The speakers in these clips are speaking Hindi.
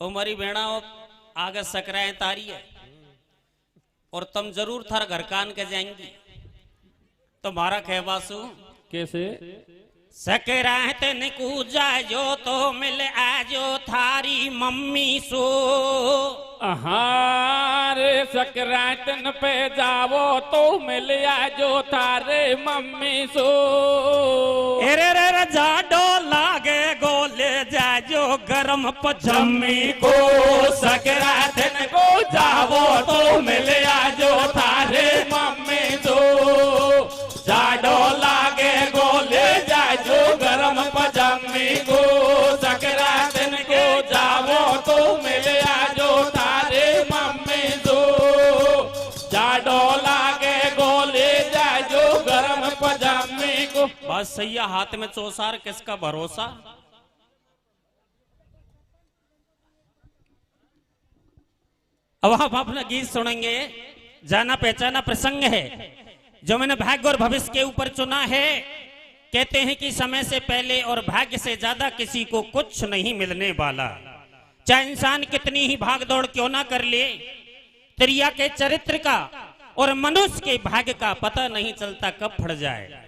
ओ मरी भेड़ा आगे सकराएं तारी है और तुम जरूर थार घर कान के जाएंगी। तुम्हारा कहवासु कैसे सकरात निकूजा जो तो मिल आजो थारी मम्मी सो। रे सकरातन पे जावो तो मिल आजो थारे मम्मी सो। एरे रे रे जाडो लागे गोले जाजो गरम पजम्मी को। सकरातन को जावो तो मिल आजो थारे मम्मी सो। जाडो लागे गोले जाजो गरम पजम्मी को। सकरातन को जावो तो मिल आजो थारे मम्मी सो। जाडो लागे गोले जाजो गरम पजम्मी को। बस सही है, हाथ में चौसार किसका भरोसा। अब आप अपना गीत सुनेंगे। जाना पहचाना प्रसंग है जो मैंने भाग्य और भविष्य के ऊपर चुना है। कहते हैं कि समय से पहले और भाग्य से ज्यादा किसी को कुछ नहीं मिलने वाला। चाहे इंसान कितनी ही भागदौड़ क्यों ना कर ले, त्रिया के चरित्र का और मनुष्य के भाग्य का पता नहीं चलता कब फट जाए।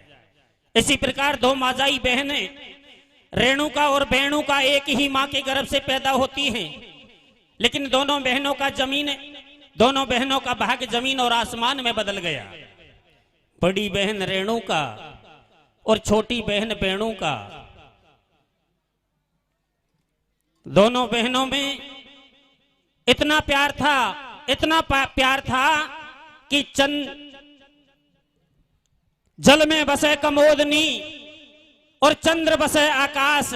इसी प्रकार दो माजाई बहनें रेणुका और बेणुका एक ही मां के गर्भ से पैदा होती हैं, लेकिन दोनों बहनों का भाग्य जमीन और आसमान में बदल गया। बड़ी बहन रेणुका और छोटी बहन बेणुका, दोनों बहनों में इतना प्यार था कि जल में बसे कमोदनी और चंद्र बसे आकाश।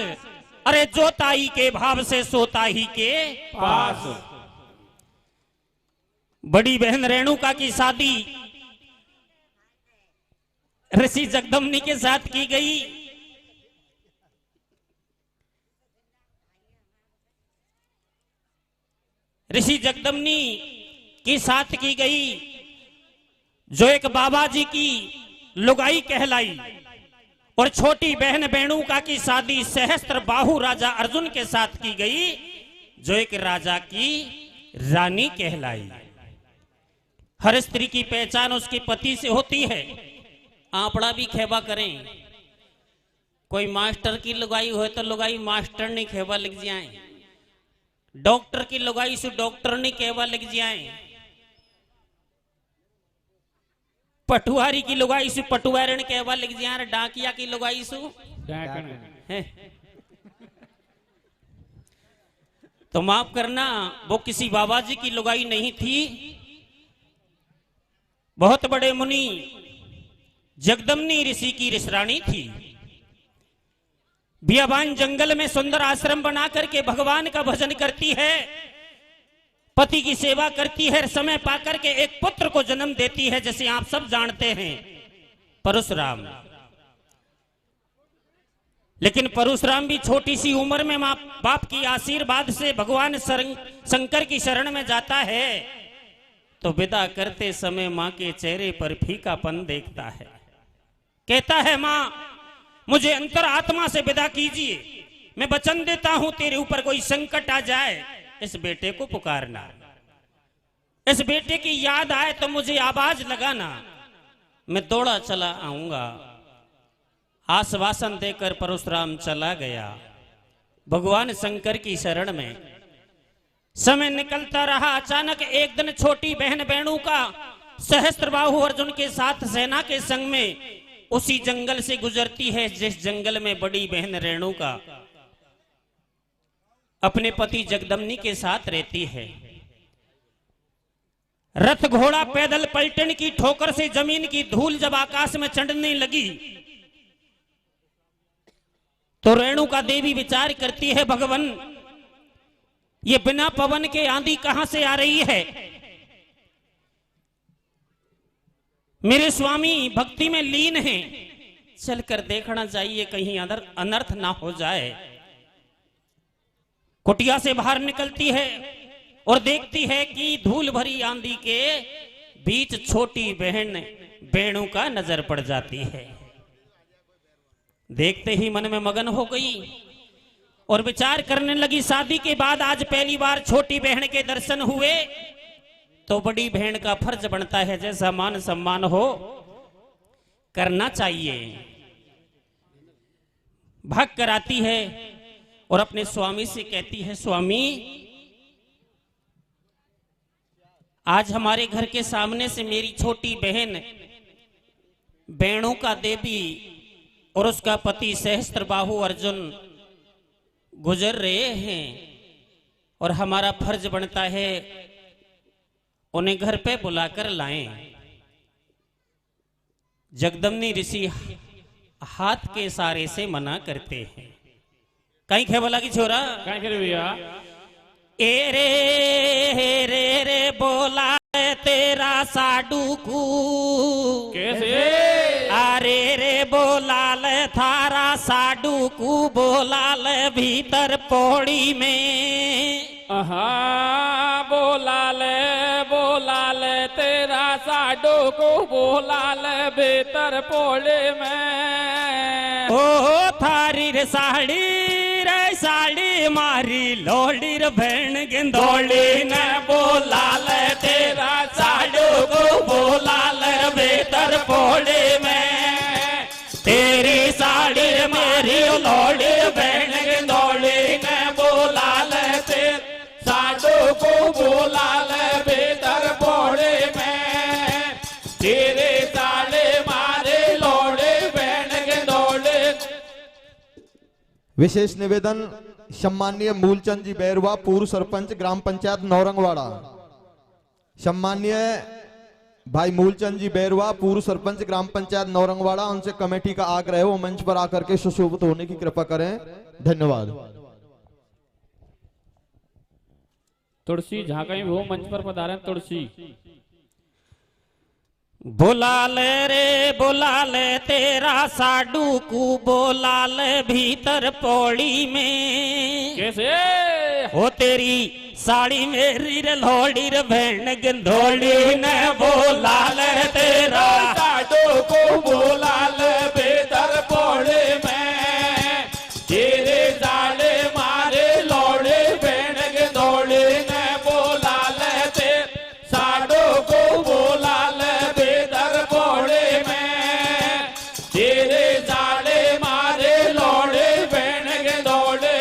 अरे जो ताई के भाव से सोता ही के पास। बड़ी बहन रेणुका की शादी ऋषि जगदम्नी के साथ की गई। ऋषि जगदम्नी की साथ की गई जो एक बाबा जी की लुगाई कहलाई। और छोटी बहन बेणुका की शादी सहस्त्र बाहु राजा अर्जुन के साथ की गई जो एक राजा की रानी कहलाई। हर स्त्री की पहचान उसके पति से होती है। आपड़ा भी खेबा करें। कोई मास्टर की लुगाई हो तो लुगाई मास्टर नहीं खेबा लिख जाए, डॉक्टर की लुगाई से डॉक्टर नहीं कहवा लिख जाए, पटुआरी की लुगाई से पटुआरण कहवा लिख जाए, डाकिया की लुगाई से तो माफ करना वो किसी बाबा जी की लुगाई नहीं थी। बहुत बड़े मुनि जगदम्नी ऋषि की ऋषरानी थी। बियाबान जंगल में सुंदर आश्रम बना करके भगवान का भजन करती है, पति की सेवा करती है, समय पाकर के एक पुत्र को जन्म देती है जैसे आप सब जानते हैं परशुराम। लेकिन परशुराम भी छोटी सी उम्र में मां बाप की आशीर्वाद से भगवान शंकर की शरण में जाता है तो विदा करते समय मां के चेहरे पर फीकापन देखता है। कहता है मां मुझे अंतर आत्मा से विदा कीजिए, मैं वचन देता हूं तेरे ऊपर कोई संकट आ जाए इस बेटे को पुकारना, इस बेटे की याद आए तो मुझे आवाज लगाना, मैं दौड़ा चला आऊंगा। आश्वासन देकर परशुराम चला गया भगवान शंकर की शरण में। समय निकलता रहा। अचानक एक दिन छोटी बहन बेणुका सहस्त्रबाहु अर्जुन के साथ सेना के संग में उसी जंगल से गुजरती है जिस जंगल में बड़ी बहन रेणुका अपने पति जगदम्नी के साथ रहती है। रथ घोड़ा पैदल पलटन की ठोकर से जमीन की धूल जब आकाश में चढ़ने लगी तो रेणुका देवी विचार करती है भगवान ये बिना पवन के आंधी कहां से आ रही है। मेरे स्वामी भक्ति में लीन हैं, चलकर देखना चाहिए कहीं अनर्थ ना हो जाए। कुटिया से बाहर निकलती है और देखती है कि धूल भरी आंधी के बीच छोटी बहन बेणुका नजर पड़ जाती है। देखते ही मन में मगन हो गई और विचार करने लगी। शादी के बाद आज पहली बार छोटी बहन के दर्शन हुए तो बड़ी बहन का फर्ज बनता है जैसा मान सम्मान हो करना चाहिए। भाग कर आती है और अपने स्वामी से कहती है, स्वामी आज हमारे घर के सामने से मेरी छोटी बहन बेणुका देवी और उसका पति सहस्त्रबाहु अर्जुन गुजर रहे हैं और हमारा फर्ज बनता है उन्हें घर पे बुलाकर लाएं। जगदम्नी ऋषि हाथ के इशारे से मना करते हैं। कहीं खे बोला कि छोरा कहीं करे भैया ए रे बोला तेरा साडू को कैसे अरे रे बोलाल थारा साडू को बोलाल भीतर पौड़ी में। आहा बोला ले तेरा साडू को बोला ले भीतर पोले में। ओ थारी रे साड़ी मारी लोड़ी रे भेण गिंदोली ने बोला ले तेरा साडू को बोला ले भीतर पौड़ी में। तेरी साड़ी मारी लोड़ी भेण गिंदोली ने बोला ले तेरा साडू को बोला ले भीतर पोले में। तेरे साले मारे लोड़े बहन के दौड़े। विशेष निवेदन सम्माननीय मूलचंद जी बैरवा पूर्व सरपंच ग्राम पंचायत नौरंगवाड़ा। सम्माननीय भाई मूलचंद जी बैरवा पूर्व सरपंच ग्राम पंचायत नौरंगवाड़ा, उनसे कमेटी का आग्रह है वो मंच पर आकर के सुशोभित होने की कृपा करें। धन्यवाद। तुलसी जहां कहीं वो मंच पर पधारे। तुलसी बोला ले तेरा साडू को बोला ले भीतर पौड़ी में। कैसे हो तेरी साड़ी मेरी रे लोड़ी रे भेण गंधोली ने बोला ले तेरा साडू को बोला ले भीतर पौड़े में। तेरे साले मारे लोड़े बहन के दौड़े ने बोला ले ते साडू को बोला ले भीतर पौड़े में। तेरे साले मारे लोड़े बहन के दौड़े।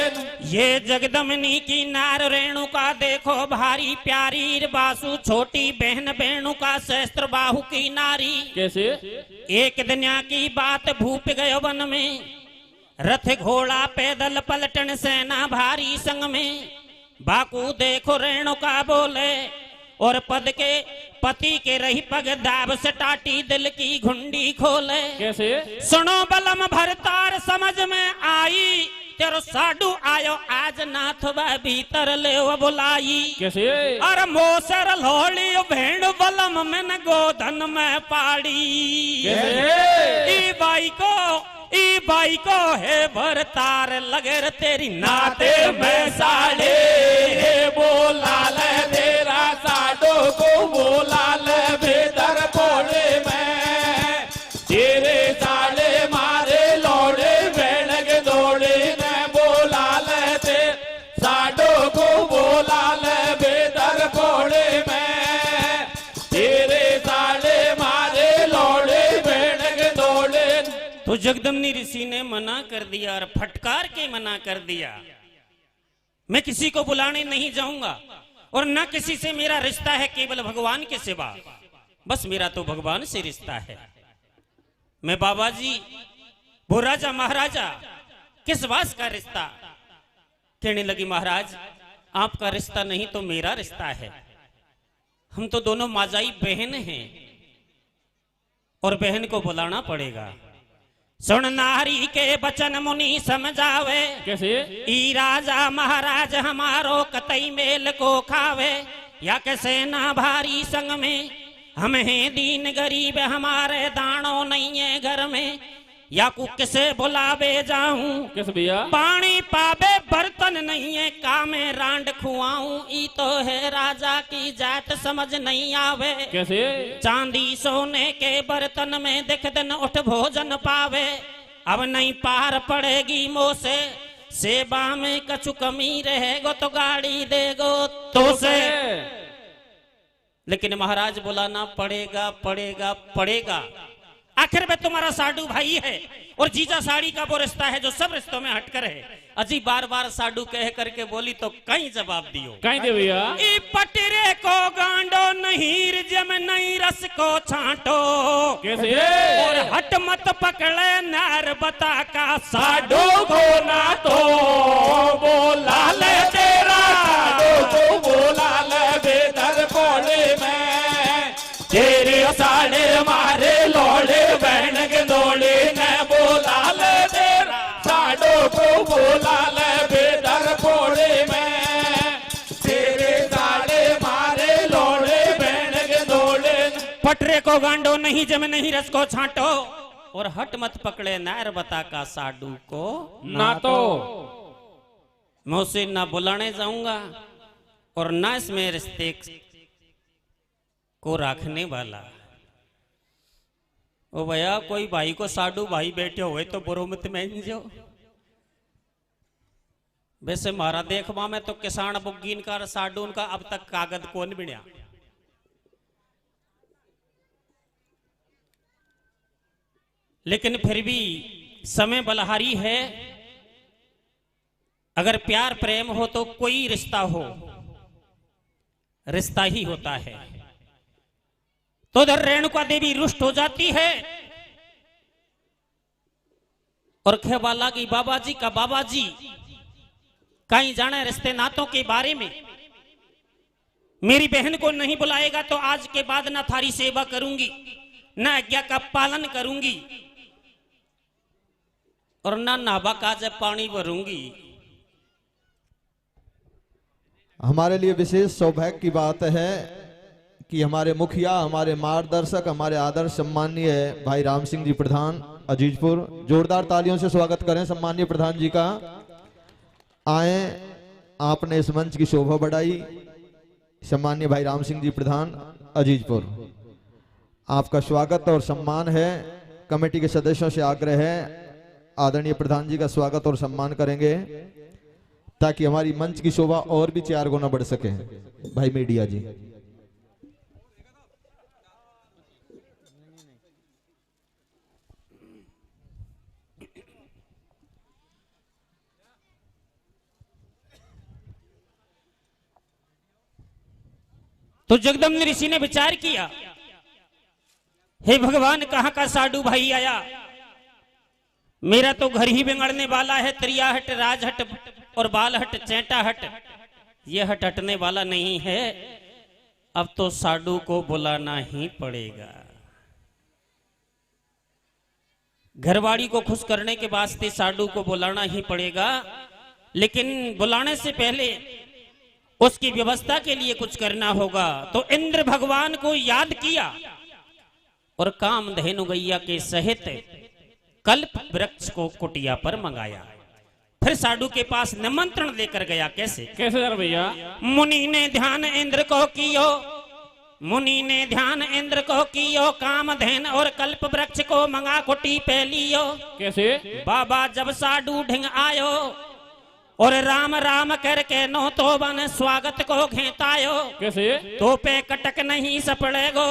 ये जगदमनी की नार रेणुका देखो भारी प्यारी बासु छोटी बहन बेणुका सहस्त्र बाहु की नारी। कैसे एक दुनिया की बात भूप गयो वन में रथ घोड़ा पैदल पलटन सेना भारी संग में। बाकू देखो रेणुका बोले और पद के पति के रही पग दाब से टाटी दिल की घुंडी खोले। कैसे सुनो बलम भरतार समझ में आई तेरो साडू आयो आज नाथ भीतर ले बुलाई। कैसे अरे मोसर लोली भेड़ बलम में न गोधन में पाड़ी। ई बाई को है भरतार लगे तेरी नाते में साड़े। बोला ले तेरा साडू को बोला ले भीतर पोले में। तेरे साले मारे लोड़े बहन के दौड़े ने बोला ले ते साडू को बोला ले भीतर पोले में। तेरे साले मारे लोड़े बहन के दौड़े। तो जगदम्नी ऋषि ने मना कर दिया और फटकार के मना कर दिया। मैं किसी को बुलाने नहीं जाऊंगा और न किसी से मेरा रिश्ता है केवल भगवान के सिवा। बस मेरा तो भगवान से रिश्ता है। मैं बाबा जी वो राजा महाराजा किस वास का रिश्ता। कहने लगी महाराज आपका रिश्ता नहीं तो मेरा रिश्ता है। हम तो दोनों माजाई बहन हैं और बहन को बुलाना पड़ेगा। सुन नारी के बचन मुनि समझावे। कैसे ई राजा महाराज हमारो कतई मेल को खावे। या कैसे ना भारी संग में हम हैं दीन गरीब हमारे दानो नहीं है घर में। या को किसे बुलावे जाऊं किस भैया पानी पावे बर्तन नहीं है कामे रांड खुआऊं। ई तो है राजा की जात समझ नहीं आवे। कैसे चांदी सोने के बर्तन में दिख दिन उठ भोजन पावे। अब नहीं पार पड़ेगी मोह से सेवा में कछु कमी रहेगो तो गाड़ी देगो तो से। लेकिन महाराज बुलाना पड़ेगा पड़ेगा पड़ेगा। आखिर में तुम्हारा साडू भाई है और जीजा साड़ी का वो रिश्ता है जो सब रिश्तों में हटकर है। अजी बार बार साडू कह करके बोली तो कहीं जवाब दियो। कहीं दे भैया। ई पटरे को गांडो नहीं जम नहीं रस को छांटो। कैसे? और हट मत पकड़े नार बता का साडू को ना तो बोला ले तेरा, साडू को बोला ले बेदर बोले में तेरे साड़े मारे लोड़े बहन के दौड़े न बोला ले तेरा, साडू को बोला ले बेदर बोले में तेरे साड़े मारे लोड़े बहन के दौड़े। पटरे को गांडो नहीं जम नहीं रस को छांटो और हट मत पकड़े नार बता का साडू को ना तो। मैं उसे ना बुलाने जाऊंगा और ना इसमें रिश्ते को रखने वाला। ओ भैया कोई भाई को साडू भाई बैठे हुए तो बुरो मत मान जो। वैसे मारा देखवा में तो किसान बुग्गीन का साडून का अब तक कागज कौन बिना। लेकिन फिर भी समय बलहारी है। अगर प्यार प्रेम हो तो कोई रिश्ता हो रिश्ता ही होता है। तो उधर रेणुका देवी रुष्ट हो जाती है और खेवाला की बाबा जी का बाबा जी कहीं जाने रिश्ते नातों के बारे में। मेरी बहन को नहीं बुलाएगा तो आज के बाद ना थारी सेवा करूंगी ना आज्ञा का पालन करूंगी और ना नाभा काज पानी भरूंगी। हमारे लिए विशेष सौभाग्य की बात है कि हमारे मुखिया, हमारे मार्गदर्शक, हमारे आदर्श सम्माननीय भाई राम सिंह जी प्रधान अजीजपुर, जोरदार तालियों से स्वागत करें सम्माननीय प्रधान जी का। आए, आपने इस मंच की शोभा बढ़ाई। सम्माननीय भाई राम सिंह जी प्रधान अजीजपुर, आपका स्वागत और सम्मान है। कमेटी के सदस्यों से आग्रह है आदरणीय प्रधान जी का स्वागत और सम्मान करेंगे ताकि हमारी मंच की शोभा और भी 4 गुना बढ़ सके। भाई मीडिया जी, तो जगदम्ब ऋषि ने विचार किया, हे भगवान कहां का साडू भाई आया। मेरा तो घर ही बिगड़ने वाला है। त्रियाहट, राजहट और बालहट, चैंटाहट, यह हट हटने वाला नहीं है। अब तो साडू को बुलाना ही पड़ेगा। घरवाड़ी को खुश करने के वास्ते साडू को बुलाना ही पड़ेगा। लेकिन बुलाने से पहले उसकी व्यवस्था के लिए कुछ करना होगा। तो इंद्र भगवान को याद किया और कामधेनु गैया के सहित कल्प वृक्ष को कुटिया पर मंगाया। फिर साडू के पास निमंत्रण लेकर गया। कैसे कैसे यार भैया? मुनि ने ध्यान इंद्र को कियो, मुनि ने ध्यान इंद्र को कियो, कामधेन और कल्प वृक्ष को मंगा कुटी पे लियो। कैसे? बाबा जब साडू ढिंग आयो और राम राम करके नो तो बन स्वागत को घेतायो। कैसे? तो पे कटक नहीं सपड़ेगो,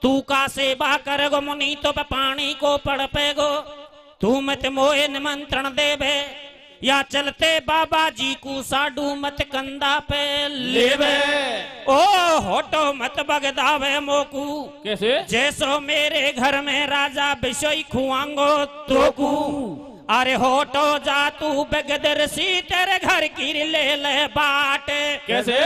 तू का सेवा करगो मुनि तो पानी को पड़ पेगो। तू मत मोए निमंत्रण देबे या चलते बाबा जी को साडू मत कंधा पे लेवे। ओ होटो मत बगदावे मोकू। कैसे? जैसो मेरे घर में राजा बिशोई खुआंगो तो कू। अरे होटो जा तू बगदर सी तेरे घर की ले ले बाट। कैसे?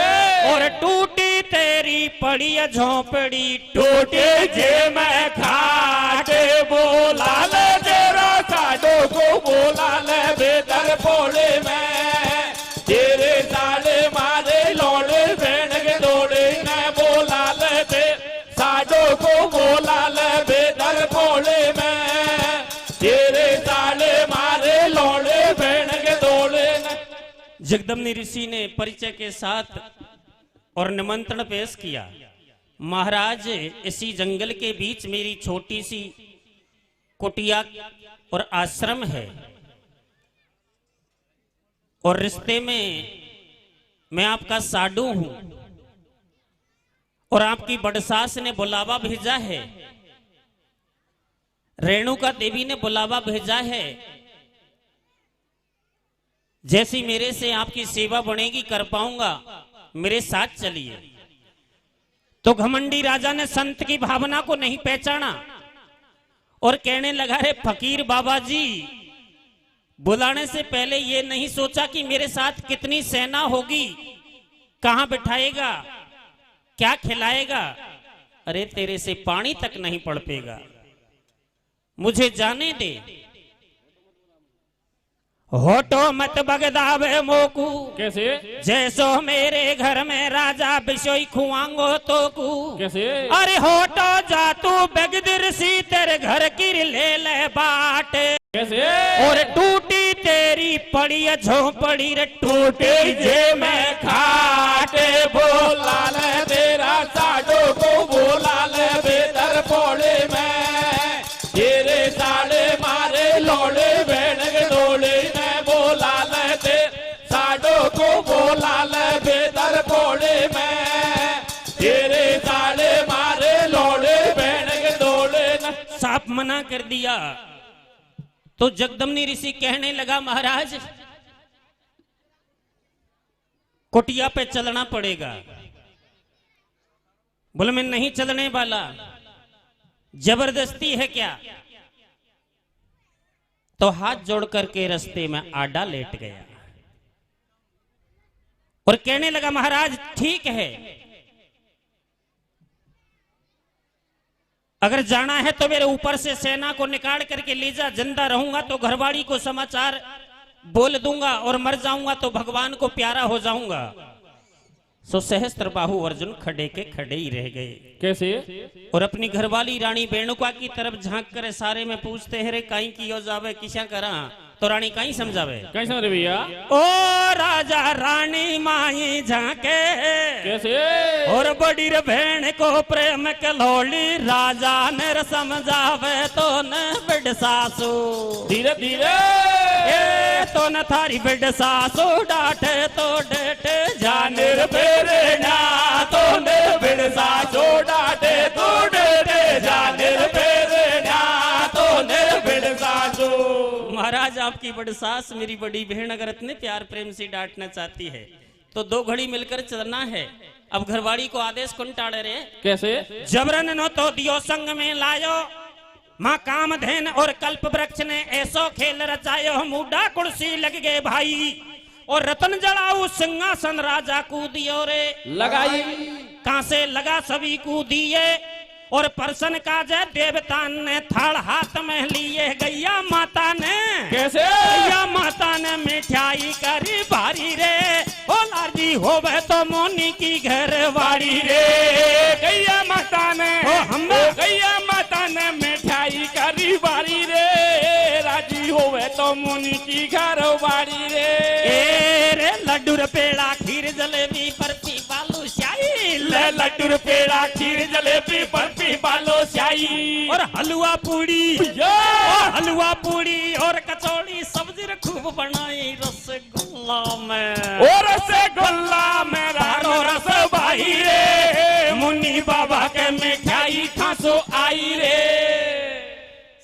और टूटी तेरी पड़ी झोपड़ी टूटे जे मैं खाट। बोला ले तेरा साडू को बोला ले बेदर बोले में तेरे साले मारे लोड़े बहन के दौड़े न बोला ले ते साडू को बोला ले बेदर बोले में तेरे साले मारे लोड़े बहन के दौड़े न। जगदम्ब ऋषि ने परिचय के साथ और निमंत्रण पेश किया। महाराज इसी जंगल के बीच मेरी छोटी सी कुटिया और आश्रम है। और रिश्ते में मैं आपका साडू हूं और आपकी बड़सास ने बुलावा भेजा है, रेणुका देवी ने बुलावा भेजा है। जैसी मेरे से आपकी सेवा बनेगी कर पाऊंगा, मेरे साथ चलिए। तो घमंडी राजा ने संत की भावना को नहीं पहचाना और कहने लगा, रे फकीर बाबा जी, बुलाने से पहले ये नहीं सोचा कि मेरे साथ कितनी सेना होगी, कहां बिठाएगा, क्या खिलाएगा। अरे तेरे से पानी तक नहीं पड़ पेगा, मुझे जाने दे। होटो मत बगदावे मोकू, कैसे जैसो मेरे घर में राजा बिशोई खुआंगो तो कू। कैसे अरे होटो जा तू बगदिर सी तेरे घर की ले ले बाट। कैसे और टूटी तेरी पड़ी झोंपड़ी रे टूटी जे मैं खाटे बोला ले तेरा साडो को बोला ले बेदर पोड़े में तेरे साड़े मारे लोड़े बैठ डोले में बोला ले ते साडो को बोला ले बेदर पोड़े में तेरे साड़े मारे लोड़े बैठ डोले न। साफ मना कर दिया तो जगदम्नी ऋषि कहने लगा, महाराज कुटिया पे चलना पड़ेगा। बोले मैं नहीं चलने वाला, जबरदस्ती है क्या। तो हाथ जोड़ करके रास्ते में आडा लेट गया और कहने लगा, महाराज ठीक है, अगर जाना है तो मेरे ऊपर से सेना को निकाल करके ले जा, जिंदा रहूंगा तो घरवाड़ी को समाचार बोल दूंगा और मर जाऊंगा तो भगवान को प्यारा हो जाऊंगा। सो सहस्त्र बाहु अर्जुन खड़े के खड़े ही रह गए। कैसे और अपनी घरवाली रानी बेणुका की तरफ झांक कर सारे में पूछते हैं, रे काई कियो जावे, किसा करा। तो रानी काई समझावे, कैसे रे भैया। ओ राजा रानी माई झांके, कैसे और बड़ी रे भेण को प्रेम कलोली, राजा ने समझावे तो न बिड सासू। धीरे धीरे ए तो न थारी बिड सासू डांटे तो डेटे जाने जानिर फेरे ना तो ने बिड़सा छोड़ाटे तो डेटे जानिर फेरे ना तो ने बिड़सा जो। महाराज आपकी बड़ी सास मेरी बड़ी बहन अगर इतने प्यार प्रेम से डांटना चाहती है तो दो घड़ी मिलकर चलना है। अब घरवाड़ी को आदेश कौन टाड़े रे। कैसे जबरन नो तो दियो संग में लायो, माँ कामधेन और कल्प वृक्ष ने ऐसो खेल रचायो, मुडा कुर्सी लग गए भाई और रतन जड़ाऊ सिंहासन राजा कूदियो रे। लगाई कहां से लगा सभी कूदिए और परसन का जय देवता ने थाल हाथ में लिए, गैया माता ने कैसे गैया माता ने मिठाई करी भारी रे, ओ लाजी होवे तो मोनी की घरवाड़ी रे। गैया माता ने हम गैया माता ने मिठाई करी बारी रे, राजी होवे तो मुनि की घर बाड़ी रे। ए रे लड्डू रे पेड़ा खीर जलेबी बर्फी बालू शाही, लड्डू रे पेड़ा खीर जलेबी बर्फी बालो शाही और हलवा पूड़ी और हलवा पूड़ी और कचौड़ी सब्जी रे खूब बनाई, रसगुल्ला में और रसगुल्ला में रानो रस भाई रे, मुन्नी बाबा के मिठाई खासो आई रे।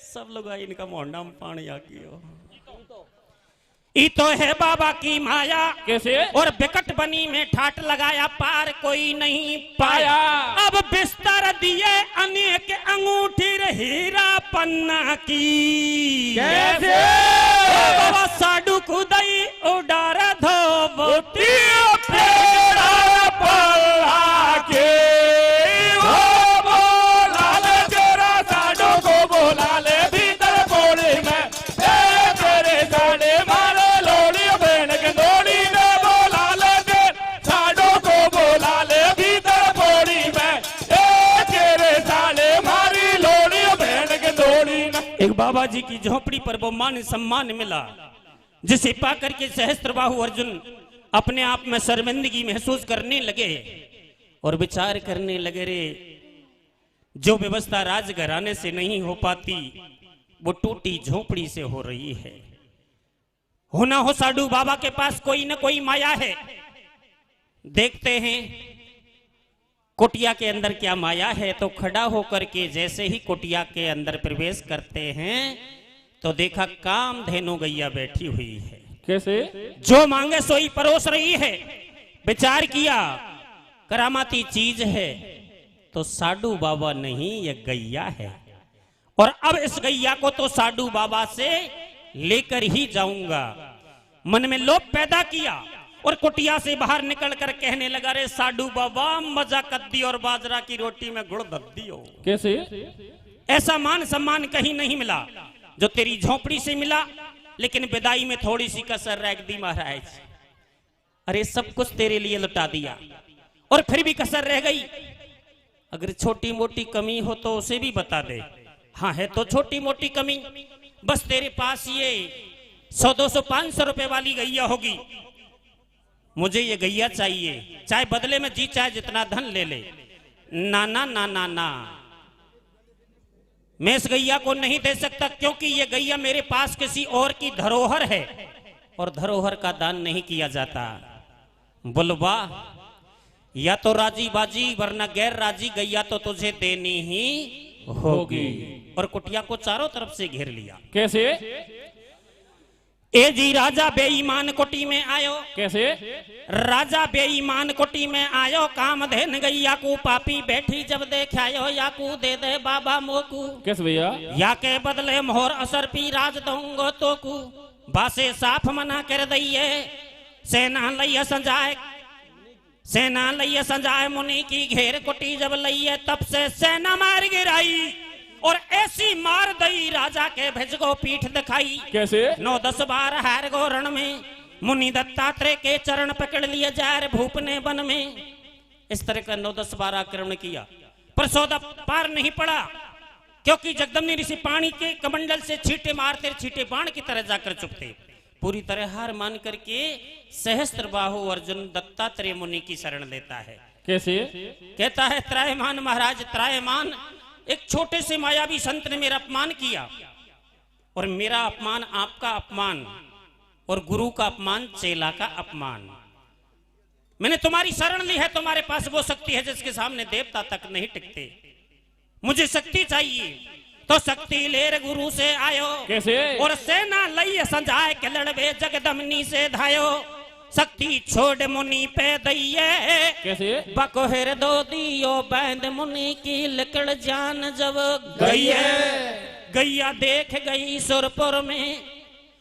सब लोग आई, इनका मोहंडा में पानी आ गया। ई तो है बाबा की माया, कैसे और बिकट बनी में ठाट लगाया, पार कोई नहीं पाया। अब बिस्तर दिए अनेक अंगूठी रे हीरा पन्ना की, कैसे बाबा साडू कुदई उडार धोबती पेड़ा पल्ला के ओ बोला ले तेरा साडू को बोला ले भीतर कोड़े में तेरे साड़े मारे लोड़ी बहन के दोड़ी में, बोला ले साडू को बोला ले भीतर कोड़ी में तेरे साड़े मारी लोड़ी बहन के दोड़ी में। एक बाबा जी की झोपड़ी पर वो मान सम्मान मिला, जिसे पाकर के सहस्त्रबाहु अर्जुन अपने आप में शर्मिंदगी महसूस करने लगे और विचार करने लगे, रे जो व्यवस्था राजघराने से नहीं हो पाती वो टूटी झोपड़ी से हो रही है। होना हो साडू बाबा के पास कोई न कोई माया है। देखते हैं कुटिया के अंदर क्या माया है। तो खड़ा होकर के जैसे ही कुटिया के अंदर प्रवेश करते हैं तो देखा कामधेनु गैया बैठी हुई है। कैसे? जो मांगे सोई परोस रही है। विचार किया करामाती चीज है तो साडू बाबा नहीं, ये गैया है। और अब इस गैया को तो साडू बाबा से लेकर ही जाऊंगा। मन में लोभ पैदा किया और कुटिया से बाहर निकल कर कहने लगा, रे साडू बाबा मजा कद्दी और बाजरा की रोटी में गुड़ दद्दी हो। कैसे? ऐसा मान सम्मान कहीं नहीं मिला जो तेरी झोपड़ी से मिला, लेकिन विदाई में थोड़ी सी कसर रह दी महाराज। अरे सब कुछ तेरे लिए लुटा दिया और फिर भी कसर रह गई। अगर छोटी मोटी कमी हो तो उसे भी बता दे। हाँ है तो छोटी मोटी कमी, बस तेरे पास ये 100-200 500 रुपए वाली गैया होगी। मुझे ये गैया चाहिए, चाहे बदले में जी चाहे जितना धन ले ले। ना ना ना ना ना, मैं इस गैया को नहीं दे सकता, क्योंकि ये गैया मेरे पास किसी और की धरोहर है और धरोहर का दान नहीं किया जाता। बुलवा या तो राजी बाजी वरना गैर राजी, गैया तो तुझे देनी ही होगी। और कुटिया को चारों तरफ से घेर लिया। कैसे? ए जी राजा बेईमान कुटी में आयो। कैसे? राजा बेईमान कुटी में आयो, कामधेन गैया को पापी बैठी जब देखायो, या को दे दे बाबा मोकू। कैसे भैया? या के बदले मोहर असर पी राज दूंगो तो को। बासे साफ मना कर दइए, सेना लइया संजाए, सेना लइया संजाए मुनि की घेर कुटी जब लइए, तब से सेना मार गिराई और ऐसी मार दई राजा के भेज को पीठ दिखाई। कैसे? 9-10 बार हार गो रण में, मुनि दत्तात्रेय के चरण पकड़ लिए जार भूप ने वन में। इस तरह का 9-10 बार आक्रमण किया पर सौदा पार नहीं पड़ा, क्योंकि जगदम्नि ऋषि पानी के कमंडल से छींटे मारते, छींटे बाण की तरह जाकर चुपते। पूरी तरह हार मान करके सहस्त्र बाहु अर्जुन दत्तात्रेय मुनि की शरण लेता है। कैसे? कहता है, त्रायमान महाराज त्रायमान, एक छोटे से मायावी संत ने मेरा अपमान किया और मेरा अपमान आपका अपमान और गुरु का अपमान चेला का अपमान। मैंने तुम्हारी शरण ली है, तुम्हारे पास वो शक्ति है जिसके सामने देवता तक नहीं टिकते। मुझे शक्ति चाहिए तो शक्ति लेर गुरु से आयो। कैसे? और सेना लई संजाए के लड़वे जगदम्नि से धायो, शक्ति छोड़ मुनि पे दइए। कैसे? बकोहर दो दियो बैंद मुनि की लकड़ जान जब गैया। गैया देख गई सुरपुर में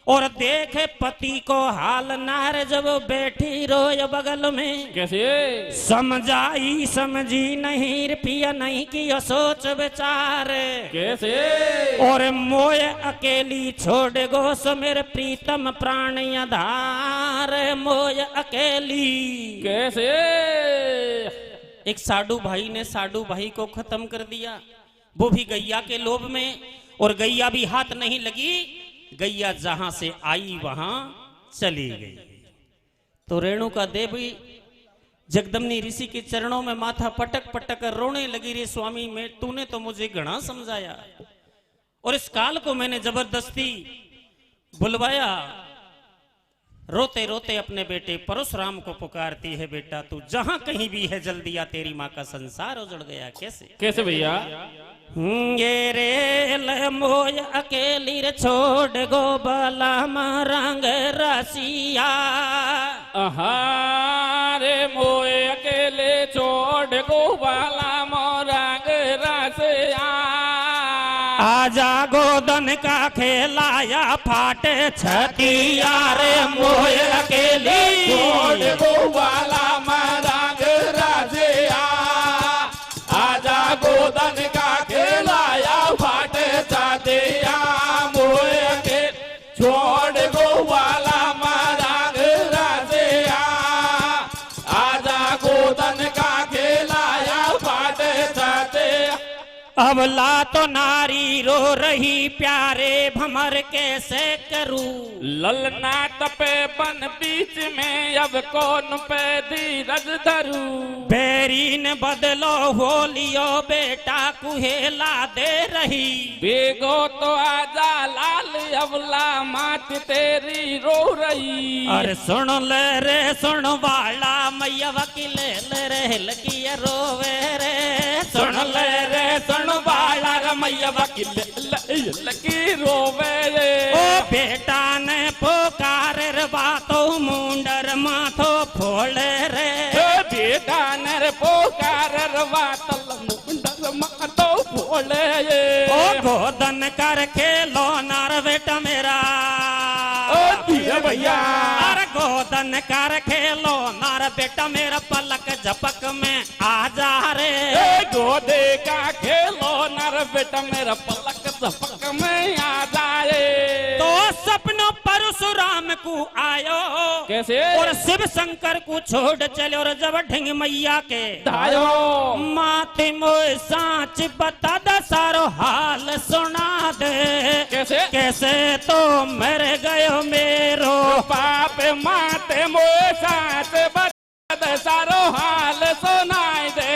और देखे पति को हाल, नार जब बैठी रोय बगल में। कैसे? समझाई समझी नहीं पिया नहीं की सोच विचार। कैसे? और मोय अकेली छोड़ गो समेर प्रीतम प्राण आधार, मोय अकेली। कैसे? एक साडू भाई ने साडू भाई को खत्म कर दिया, वो भी गैया के लोभ में। और गैया भी हाथ नहीं लगी, गैया जहां से आई वहां चली गई। तो रेणुका देवी जगदम्नि ऋषि के चरणों में माथा पटक पटक कर रोने लगी, रे स्वामी मैं तूने तो मुझे घना समझाया और इस काल को मैंने जबरदस्ती बुलवाया। रोते रोते अपने बेटे परशुराम को पुकारती है, बेटा तू जहां कहीं भी है जल्दी आ, तेरी माँ का संसार उजड़ गया। कैसे? कैसे भैया? ये रे मोय अकेली रे छोड़ गो बाला रंग रसिया। रे मोए अकेले छोड़ गो बाला रंग रसिया। आजा गोदन का खेलाया फाटे छतिया, रे मोय अकेली छोड़ गो बाला रंग रसिया। आजा गोदन का खेलाया फाटे छतिया, मोए के छोड़ गो बाला रंग रसिया। आजा गोदन का खेलाया फाटे छतिया। अबला तो नारी रो रही प्यारे भमर कैसे करूं। ललना तपे बन बीच में अब कौन पे धीरज धरूं। बेरीन बदलो हो लियो बेटा कुहेला दे रही। बेगो तो आजा लाल अबला मात तेरी रो रही। अरे सुन ले रे सुन वाला मैया वकील ले रे लकी रोवे रे। सुन ले रे सुन वाला रमैया वकील लकी रोवे रे। ओ बेटा ने पुकार रे बातो मुंडर माथो फोड़े रे। बेटा ने पुकार रे बातो मुंडर माथो फोड़े रे। ओ गोदन कर खेलो नार बेटा मेरा। ओ दिया भैया अरे गोदन कर खेलो नार बेटा मेरा पलक झपक में आ जा रे। गोदे का खेलो नर बेटा मेरा पलक झपक में आ जाए। तो सपनों परशुराम को आयो कैसे और शिव शंकर को छोड़ चले और जब ढिंग मैया के धायो माथे मोए सांच बता द सारो हाल सुना दे। कैसे कैसे तो मर गयो मेरो पाप माते मोए साथ बता दे सारो हाल सुनाई दे।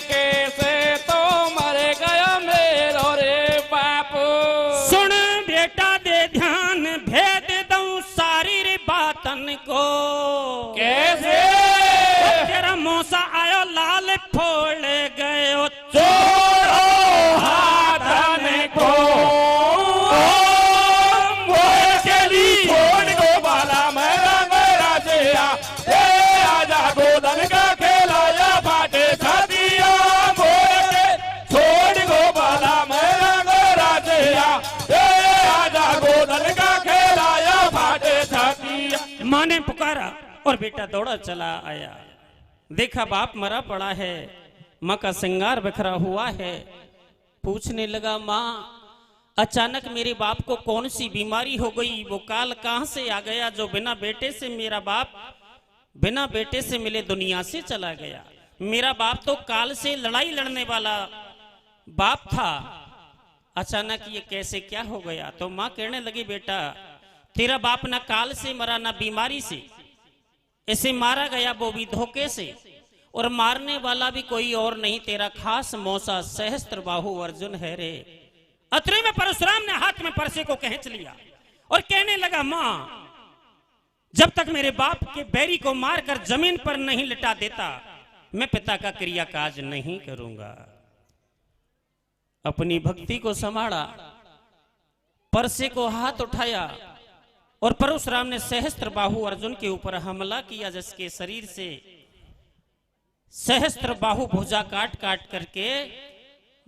कैसे तो मर गयो मेरो रे बाप। सुन बेटा दे ध्यान भेद दूं सारी रे बातन को। कैसे तेरा मौसा आयो लाल फोड़ गयो छोड़ो हाथन को। छोड़ दो बाला मेरा मेरा जिया आजा गोदन का खेलाया फाटे छातिया मोरे। छोड़ दो बाला मेरा मेरा जिया आजा गोदन का खेलाया फाटे छातिया। माँ ने पुकारा और बेटा दौड़ा चला आया। देखा बाप मरा पड़ा है, माँ का श्रृंगार बिखरा हुआ है। पूछने लगा माँ अचानक मेरे बाप को कौन सी बीमारी हो गई, वो काल कहां से आ गया जो बिना बेटे से मेरा बाप बिना बेटे से मिले दुनिया से चला गया। मेरा बाप तो काल से लड़ाई लड़ने वाला बाप था, अचानक ये कैसे क्या हो गया। तो माँ कहने लगी बेटा तेरा बाप ना काल से मरा ना बीमारी से, इसे मारा गया वो भी धोखे से, और मारने वाला भी कोई और नहीं तेरा खास मौसा सहस्त्र बाहु अर्जुन है रे। अत्रे में परशुराम ने हाथ में परसे को खींच लिया और कहने लगा मां जब तक मेरे बाप के बैरी को मारकर जमीन पर नहीं लिटा देता मैं पिता का क्रिया काज नहीं करूंगा। अपनी भक्ति को संभाला, परसे को हाथ उठाया और परशुराम ने सहस्त्र बाहु अर्जुन के ऊपर हमला किया, जिसके शरीर से सहस्त्र बाहु भुजा काट काट करके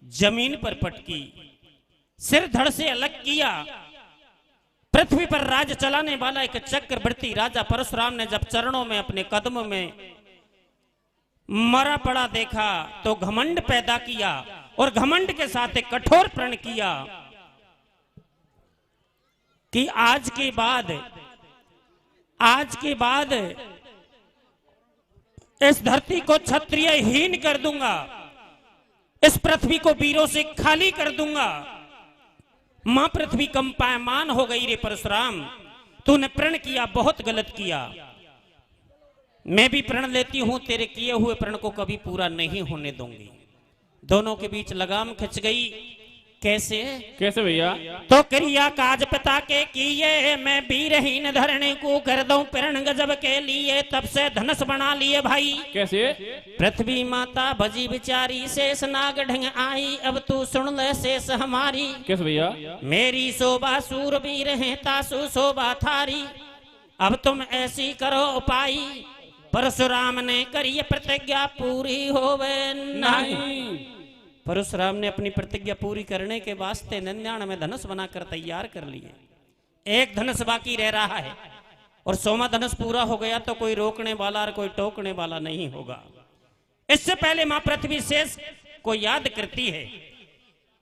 जमीन पर पटकी, सिर धड़ से अलग किया। पृथ्वी पर राज चलाने वाला एक चक्रवर्ती राजा परशुराम ने जब चरणों में अपने कदम में मरा पड़ा देखा तो घमंड पैदा किया और घमंड के साथ एक कठोर प्रण किया कि आज के बाद इस धरती को क्षत्रियहीन कर दूंगा, इस पृथ्वी को वीरों से खाली कर दूंगा। मां पृथ्वी कंपायमान हो गई रे परशुराम, तूने प्रण किया बहुत गलत किया। मैं भी प्रण लेती हूं, तेरे किए हुए प्रण को कभी पूरा नहीं होने दूंगी। दोनों के बीच लगाम खिंच गई। कैसे कैसे भैया? तो क्रिया काज पिता के किए, मैं वीरहीन धरने को कर दूं प्रण गजब के लिए, तब से धनुष बना लिए भाई। कैसे? पृथ्वी माता भजी बिचारी, शेष नाग ढंग आई, अब तू सुन ले शेष हमारी। कैसे भैया? मेरी शोभा सूरवीर है तासु शोभा थारी, अब तुम ऐसी करो उपाय, परशुराम ने करी प्रतिज्ञा पूरी होवे नहीं। परशुराम ने अपनी प्रतिज्ञा पूरी करने के वास्ते 99 धनुष बनाकर तैयार कर लिए। एक धनुष बाकी रह रहा है और 100वां धनुष पूरा हो गया तो कोई रोकने वाला और कोई टोकने वाला नहीं होगा। इससे पहले मां पृथ्वी शेष को याद करती है,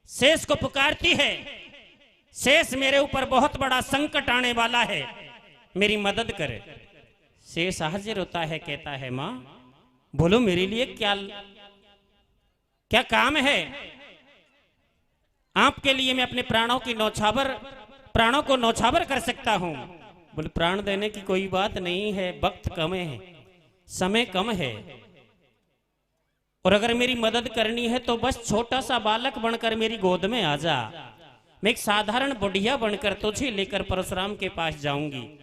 शेष को पुकारती है, शेष मेरे ऊपर बहुत बड़ा संकट आने वाला है, मेरी मदद करे। शेष हाजिर होता है, कहता है मां बोलो मेरे लिए क्या काम है। आपके लिए मैं अपने प्राणों को नौछावर कर सकता हूं। बोले प्राण देने की कोई बात नहीं है, वक्त कम है, समय कम है, और अगर मेरी मदद करनी है तो बस छोटा सा बालक बनकर मेरी गोद में आ जा। मैं एक साधारण बुढ़िया बनकर तुझे लेकर परशुराम के पास जाऊंगी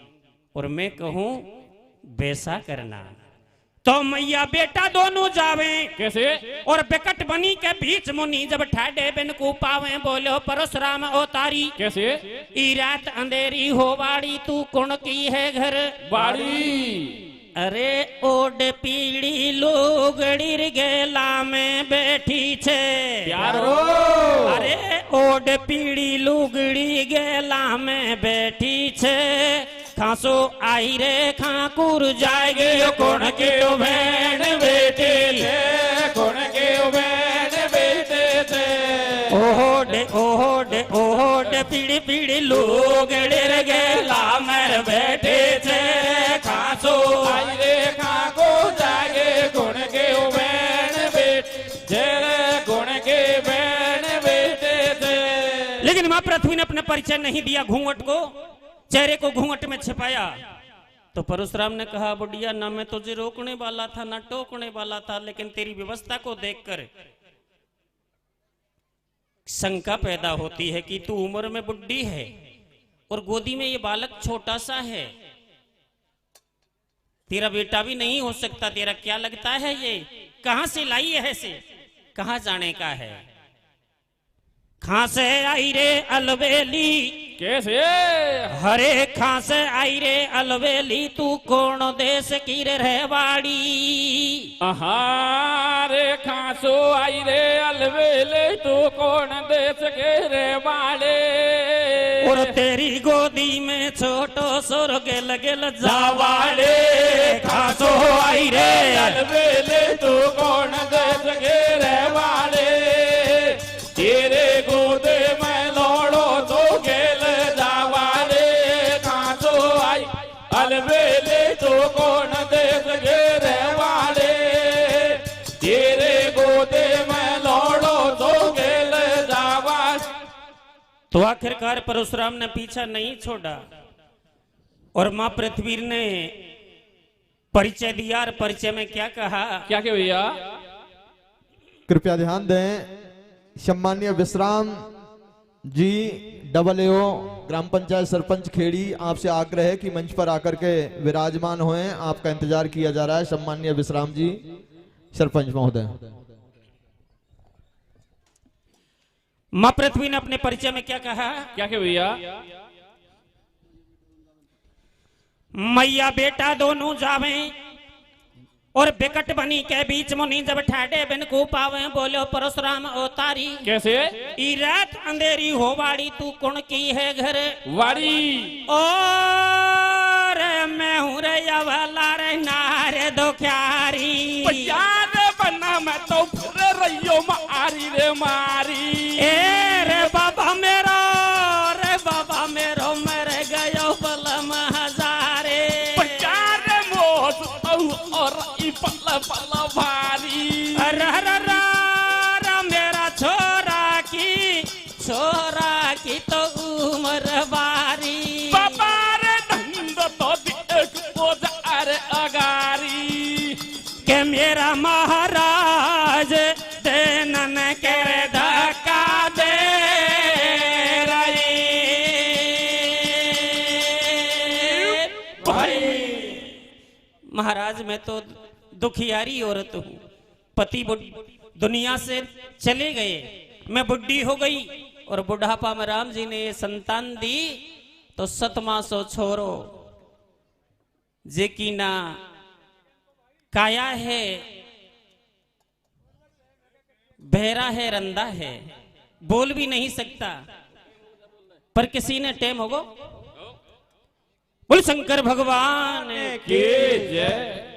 और मैं कहूं वैसा करना। तो मैया बेटा दोनों जावे कैसे? और बिकट बनी के बीच मुनि जब ठाडे बिन को पावे बोलो परशुराम अवतारी। कैसे? ई रात अंधेरी हो बाड़ी तू कौन की है घर बाड़ी। अरे ओड पीड़ी लोगड़ी गेला में बैठी छे प्यारो। अरे ओड पीड़ी लुगड़ी गेला में बैठी छे खासो आई रे खाकुर जाएगे कौन के बहन बेटे थे, कौन के बहन बेटे थे। ओहोड पीड़ी पीड़ी लुगड़ी गेला में बैठे थे खासो आई रे खाको जागे कौन के बहन बेटे, कौन के बहन बेटे थे। लेकिन मां पृथ्वी ने अपने परिचय नहीं दिया, घूंघट को चेहरे को घूंघट में छिपाया। तो परशुराम ने कहा बुढ़िया ना मैं तुझे रोकने वाला था ना टोकने वाला था, लेकिन तेरी व्यवस्था को देखकर शंका पैदा होती है कि तू उम्र में बुढ़ी है और गोदी में ये बालक छोटा सा है, तेरा बेटा भी नहीं हो सकता, तेरा क्या लगता है ये कहां से लाई है, ऐसे कहां जाने का है। खां से आई रे अलवेली। कैसे? हरे खां से आई रे अलवेली तू कौन देश की रे रहवाड़ी। रे खासो आई रे अलवेले तू कौन देश के रे वाले। और तेरी गोदी में छोटो सुर गेल गेल जावाड़े खासो आई रे अलवेले तू कौन देश के रे वाले। तेरे गोदे में लौड़ो तो गेल जावाले। खासो आई अलवेले तू कौन देश के रे वाले। तेरे गोदे में लौड़ो तो गेल जावाल। तो आखिरकार परशुराम ने पीछा नहीं छोड़ा और मां पृथ्वी ने परिचय दिया। और परिचय में क्या कहा? क्या क्या भैया? कृपया ध्यान दें, सम्मानीय विश्राम जी AAO ग्राम पंचायत सरपंच खेड़ी आपसे आग्रह है कि मंच पर आकर के विराजमान होएं, आपका इंतजार किया जा रहा है। सम्मानीय विश्राम जी सरपंच महोदय। मां पृथ्वी ने अपने परिचय में क्या कहा? क्या क्या भैया? मैया बेटा दोनों जावे और बिकट बनी के बीच मुनि जब ठाडे बिन को पावे बोलो परशुराम अवतारी। कैसे? ई रात अंधेरी हो बाड़ी तू कौन की है घर वाड़ी। और मैं हूं रे अवला रे नारे दुखियारी। यार बना मैं तो फिर रहियो मारी रे मारी। ए रे बाबा मेरो मर गयो बलम हजारे। और पल पल भारी। मेरा छोरा की तो उम्र बारी। बाबा रे धंध तो देख बोझार अगारी। के मेरा महाराज देनन के धक्का दे रही। भाई महाराज मैं तो दुखियारी औरत हूँ, पति दुनिया से चले गए, मैं बुढ़ी हो गई और बुढ़ापा में राम जी ने संतान दी तो 7 छोरो जे की ना काया है, बहरा है, रंदा है, बोल भी नहीं सकता, पर किसी ने टेम होगो। बोल शंकर भगवान की जय।